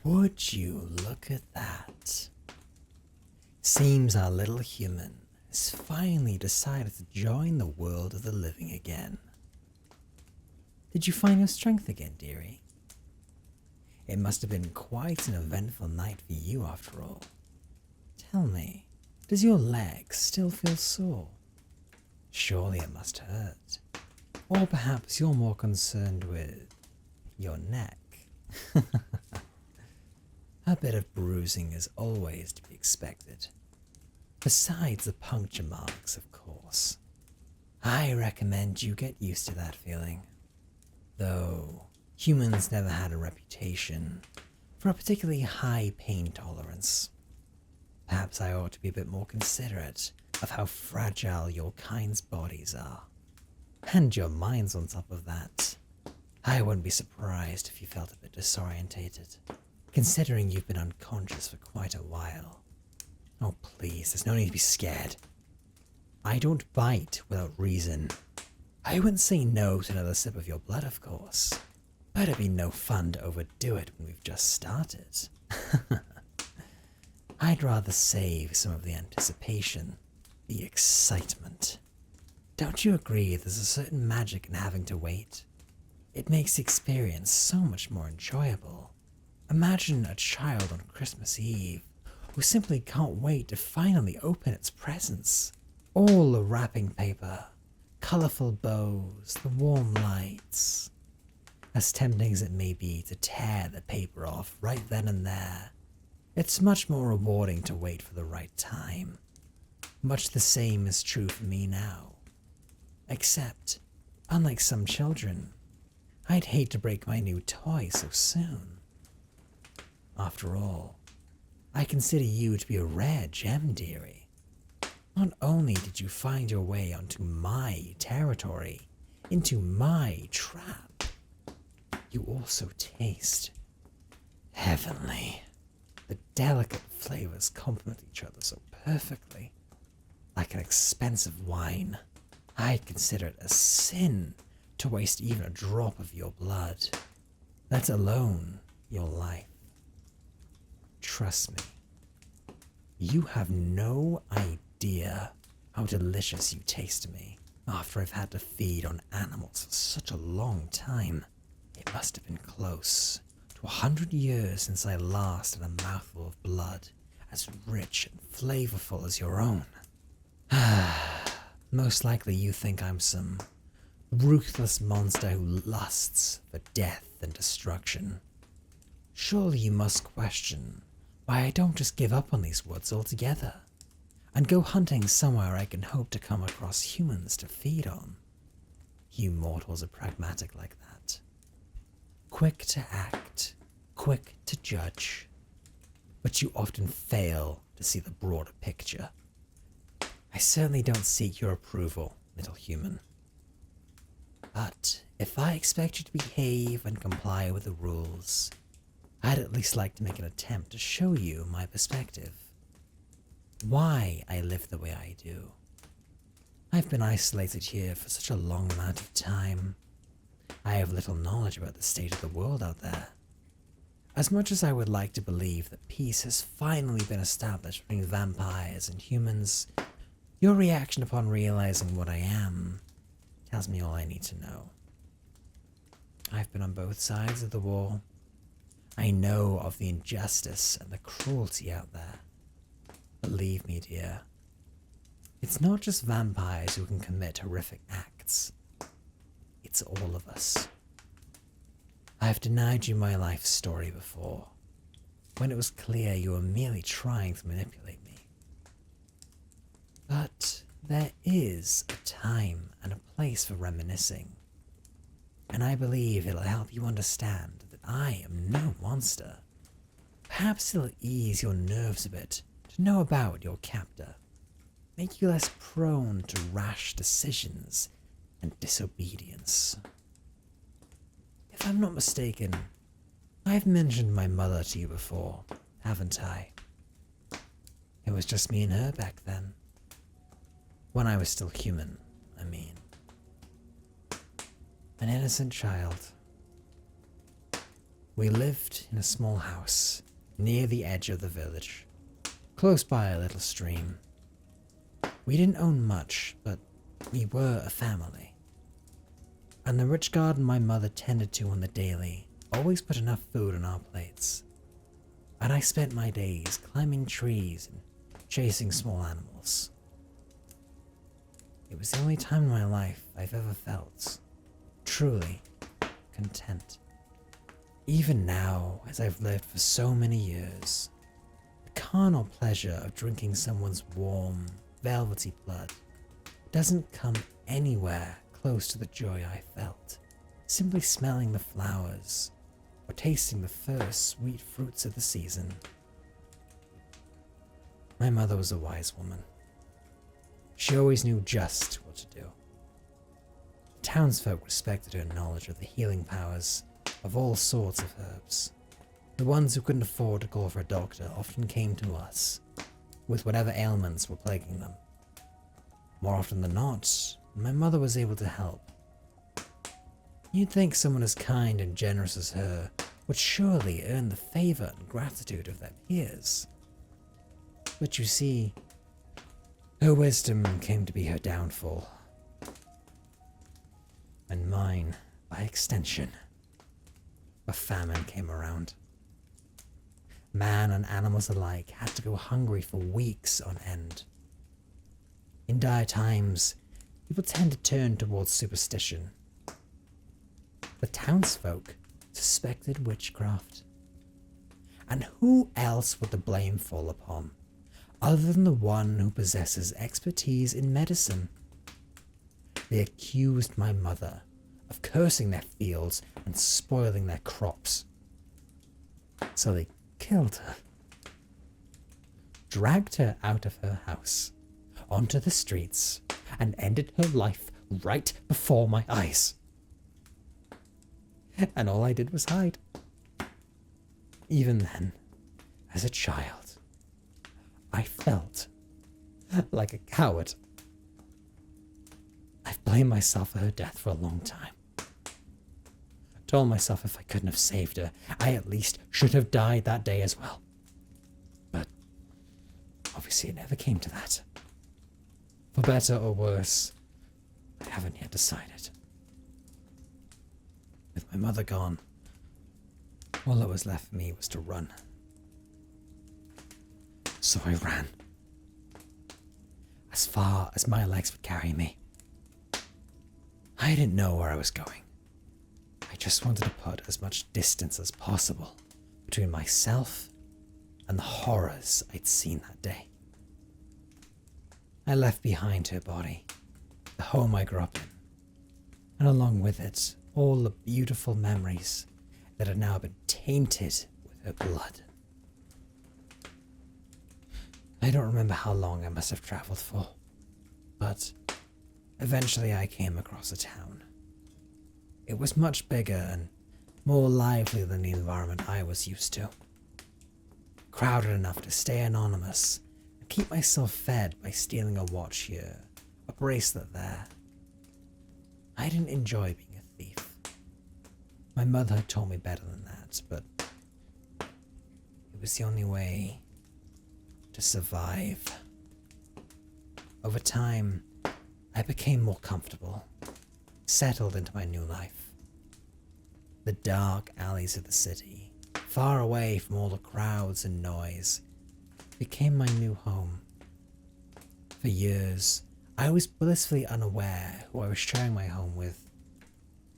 Would you look at that? Seems our little human has finally decided to join the world of the living again. Did you find your strength again, dearie? It must have been quite an eventful night for you after all. Tell me, does your leg still feel sore? Surely it must hurt. Or perhaps you're more concerned with your neck. A bit of bruising is always to be expected. Besides the puncture marks, of course. I recommend you get used to that feeling. Though humans never had a reputation for a particularly high pain tolerance. Perhaps I ought to be a bit more considerate of how fragile your kind's bodies are. And your minds on top of that. I wouldn't be surprised if you felt a bit disorientated, considering you've been unconscious for quite a while. Oh please, there's no need to be scared. I don't bite without reason. I wouldn't say no to another sip of your blood, of course. But it'd be no fun to overdo it when we've just started. I'd rather save some of the anticipation, the excitement. Don't you agree there's a certain magic in having to wait? It makes the experience so much more enjoyable. Imagine a child on Christmas Eve who simply can't wait to finally open its presents. All the wrapping paper, colourful bows, the warm lights. As tempting as it may be to tear the paper off right then and there, it's much more rewarding to wait for the right time. Much the same is true for me now. Except, unlike some children, I'd hate to break my new toy so soon. After all, I consider you to be a rare gem, dearie. Not only did you find your way onto my territory, into my trap, you also taste heavenly. The delicate flavors complement each other so perfectly. Like an expensive wine, I'd consider it a sin to waste even a drop of your blood, let alone your life. Trust me, you have no idea how delicious you taste to me after I've had to feed on animals for such a long time. It must have been close to 100 years since I last had a mouthful of blood as rich and flavorful as your own. Most likely you think I'm some ruthless monster who lusts for death and destruction. Surely you must question why I don't just give up on these woods altogether and go hunting somewhere I can hope to come across humans to feed on. You mortals are pragmatic like that. Quick to act, quick to judge, but you often fail to see the broader picture. I certainly don't seek your approval, little human. But if I expect you to behave and comply with the rules, I'd at least like to make an attempt to show you my perspective. Why I live the way I do. I've been isolated here for such a long amount of time. I have little knowledge about the state of the world out there. As much as I would like to believe that peace has finally been established between vampires and humans, your reaction upon realizing what I am tells me all I need to know. I've been on both sides of the war. I know of the injustice and the cruelty out there. Believe me, dear, it's not just vampires who can commit horrific acts. It's all of us. I've denied you my life story before, when it was clear you were merely trying to manipulate me. But there is a time and a place for reminiscing, and I believe it'll help you understand that I am no monster. Perhaps it'll ease your nerves a bit to know about your captor, make you less prone to rash decisions and disobedience. If I'm not mistaken, I've mentioned my mother to you before, haven't I? It was just me and her back then. When I was still human, I mean. An innocent child. We lived in a small house near the edge of the village, close by a little stream. We didn't own much, but we were a family. And the rich garden my mother tended to on the daily always put enough food on our plates. And I spent my days climbing trees and chasing small animals. It was the only time in my life I've ever felt truly content. Even now, as I've lived for so many years, the carnal pleasure of drinking someone's warm, velvety blood doesn't come anywhere close to the joy I felt simply smelling the flowers or tasting the first sweet fruits of the season. My mother was a wise woman. She always knew just what to do. Townsfolk respected her knowledge of the healing powers of all sorts of herbs. The ones who couldn't afford to call for a doctor often came to us with whatever ailments were plaguing them. More often than not, my mother was able to help. You'd think someone as kind and generous as her would surely earn the favor and gratitude of their peers. But you see, her wisdom came to be her downfall. And mine, by extension. A famine came around. Man and animals alike had to go hungry for weeks on end. In dire times, people tend to turn towards superstition. The townsfolk suspected witchcraft. And who else would the blame fall upon, other than the one who possesses expertise in medicine? They accused my mother of cursing their fields and spoiling their crops. So they killed her, dragged her out of her house, onto the streets, and ended her life right before my eyes. And all I did was hide. Even then, as a child, I felt like a coward. I've blamed myself for her death for a long time. Told myself if I couldn't have saved her, I at least should have died that day as well. But obviously it never came to that. For better or worse, I haven't yet decided. With my mother gone, all that was left for me was to run. So I ran. As far as my legs would carry me. I didn't know where I was going. I just wanted to put as much distance as possible between myself and the horrors I'd seen that day. I left behind her body, the home I grew up in, and along with it, all the beautiful memories that had now been tainted with her blood. I don't remember how long I must have traveled for, but eventually I came across a town. It was much bigger and more lively than the environment I was used to. Crowded enough to stay anonymous and keep myself fed by stealing a watch here, a bracelet there. I didn't enjoy being a thief. My mother had taught me better than that, but it was the only way to survive. Over time, I became more comfortable, settled into my new life. The dark alleys of the city, far away from all the crowds and noise, became my new home. For years, I was blissfully unaware who I was sharing my home with,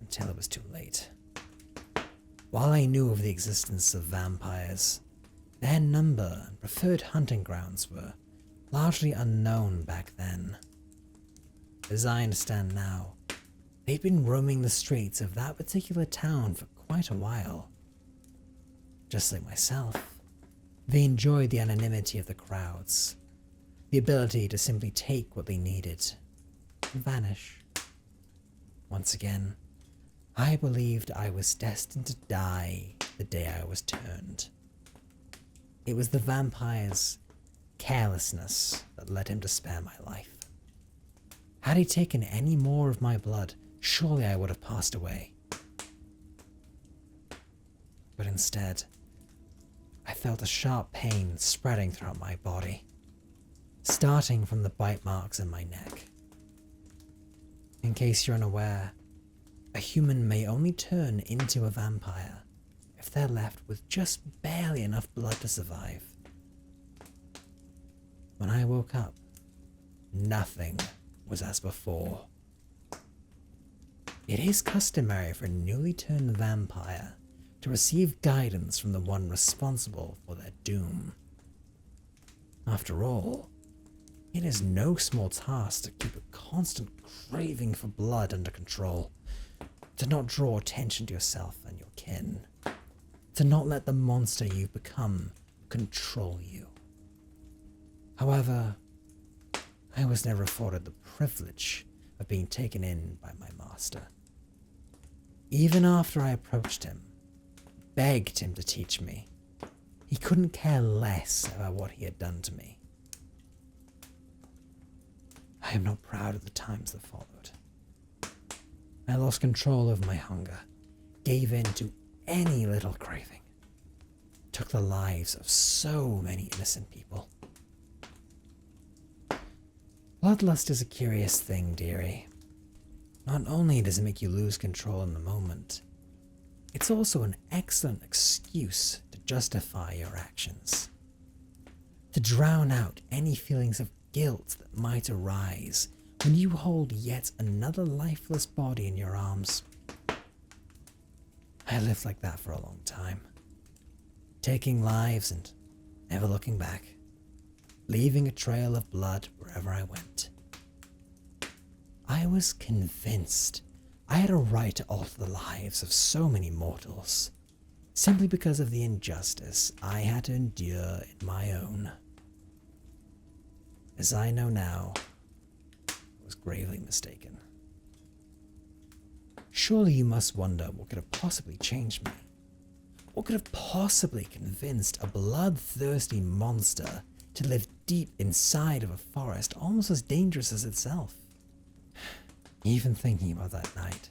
until it was too late. While I knew of the existence of vampires, their number and preferred hunting grounds were largely unknown back then. As I understand now, they'd been roaming the streets of that particular town for quite a while. Just like myself, they enjoyed the anonymity of the crowds, the ability to simply take what they needed and vanish. Once again, I believed I was destined to die the day I was turned. It was the vampire's carelessness that led him to spare my life. Had he taken any more of my blood, surely I would have passed away. but instead, I felt a sharp pain spreading throughout my body, starting from the bite marks in my neck. In case you're unaware, a human may only turn into a vampire if they're left with just barely enough blood to survive. When I woke up, nothing was as before. It is customary for a newly turned vampire to receive guidance from the one responsible for their doom. After all, it is no small task to keep a constant craving for blood under control, to not draw attention to yourself and your kin, to not let the monster you've become control you. However, I was never afforded the privilege of being taken in by my master. Even after I approached him, begged him to teach me, he couldn't care less about what he had done to me. I am not proud of the times that followed. I lost control of my hunger, gave in to any little craving, took the lives of so many innocent people. Bloodlust is a curious thing, dearie. Not only does it make you lose control in the moment, it's also an excellent excuse to justify your actions, to drown out any feelings of guilt that might arise when you hold yet another lifeless body in your arms. I lived like that for a long time, taking lives and never looking back, leaving a trail of blood wherever I went. I was convinced I had a right to alter the lives of so many mortals, simply because of the injustice I had to endure in my own. As I know now, I was gravely mistaken. Surely you must wonder what could have possibly changed me. What could have possibly convinced a bloodthirsty monster to live deep inside of a forest almost as dangerous as itself? Even thinking about that night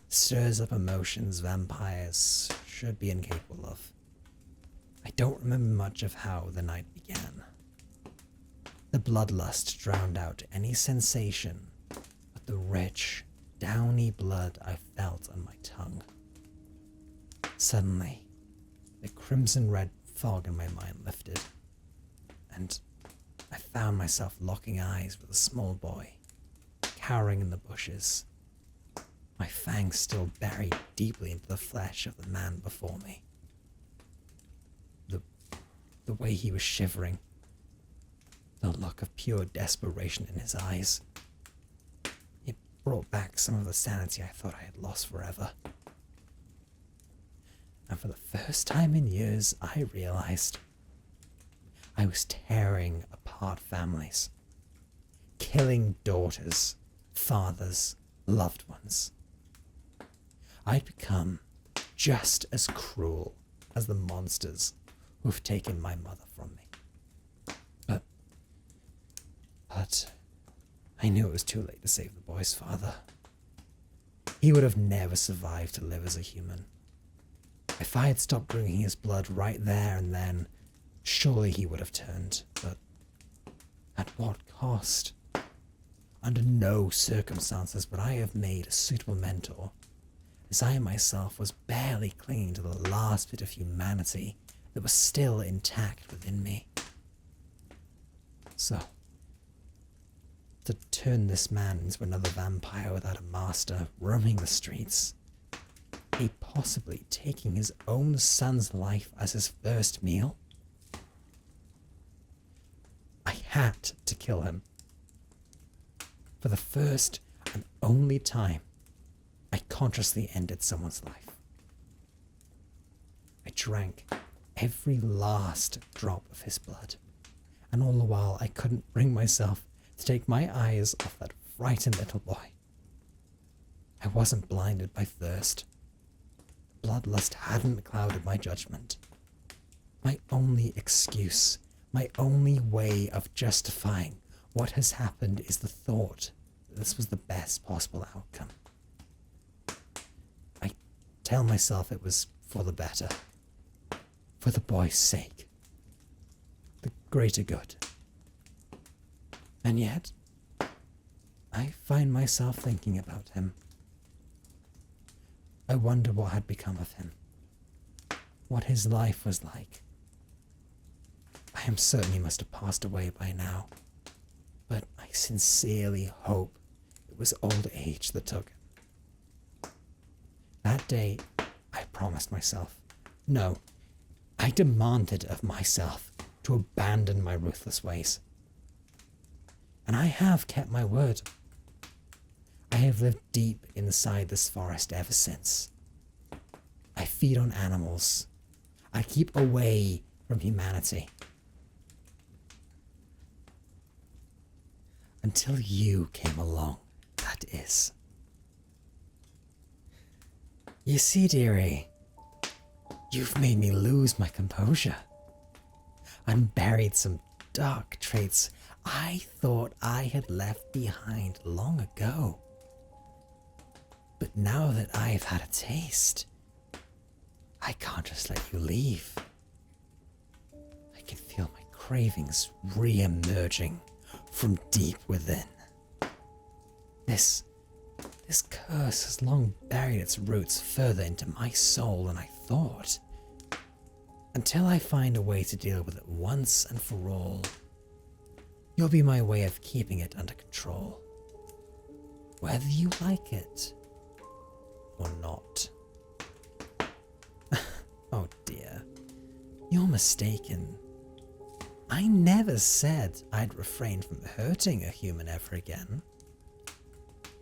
stirs up emotions vampires should be incapable of. I don't remember much of how the night began. The bloodlust drowned out any sensation but the rich, downy blood I felt on my tongue. Suddenly, the crimson-red fog in my mind lifted, and I found myself locking eyes with a small boy, cowering in the bushes, my fangs still buried deeply into the flesh of the man before me. The way he was shivering, the look of pure desperation in his eyes, it brought back some of the sanity I thought I had lost forever. And for the first time in years, I realized I was tearing apart families, killing daughters, fathers, loved ones. I'd become just as cruel as the monsters who've taken my mother from me. But I knew it was too late to save the boy's father. He would have never survived to live as a human. If I had stopped drinking his blood right there and then, surely he would have turned, but at what cost? Under no circumstances would I have made a suitable mentor, as I myself was barely clinging to the last bit of humanity that was still intact within me. So, to turn this man into another vampire without a master, roaming the streets, possibly taking his own son's life as his first meal? I had to kill him. For the first and only time, I consciously ended someone's life. I drank every last drop of his blood, and all the while I couldn't bring myself to take my eyes off that frightened little boy. I wasn't blinded by thirst. Bloodlust hadn't clouded my judgment. My only excuse, my only way of justifying what has happened is the thought that this was the best possible outcome. I tell myself it was for the better, for the boy's sake, the greater good. And yet, I find myself thinking about him. I wonder what had become of him, what his life was like. I am certain he must have passed away by now, but I sincerely hope it was old age that took him. That day, I promised myself, no, I demanded of myself to abandon my ruthless ways. And I have kept my word. I have lived deep inside this forest ever since. I feed on animals. I keep away from humanity. Until you came along, that is. You see, dearie, you've made me lose my composure. Unburied some dark traits I thought I had left behind long ago. But now that I've had a taste, I can't just let you leave. I can feel my cravings re-emerging from deep within. This curse has long buried its roots further into my soul than I thought. Until I find a way to deal with it once and for all, you'll be my way of keeping it under control. Whether you like it or not. Oh dear, you're mistaken. I never said I'd refrain from hurting a human ever again.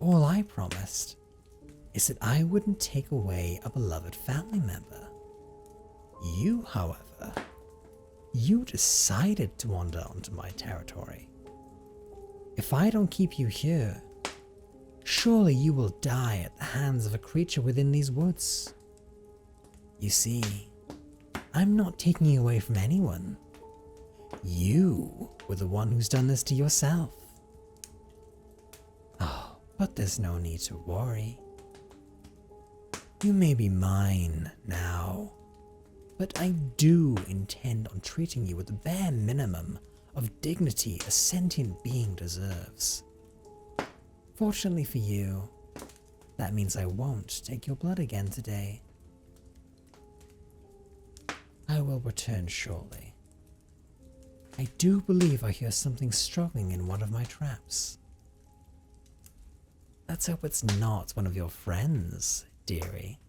All I promised is that I wouldn't take away a beloved family member. You, however, you decided to wander onto my territory. If I don't keep you here, surely you will die at the hands of a creature within these woods. You see, I'm not taking you away from anyone. You were the one who's done this to yourself. Oh, but there's no need to worry. You may be mine now, but I do intend on treating you with the bare minimum of dignity a sentient being deserves. Fortunately for you, that means I won't take your blood again today. I will return shortly. I do believe I hear something struggling in one of my traps. Let's hope it's not one of your friends, dearie.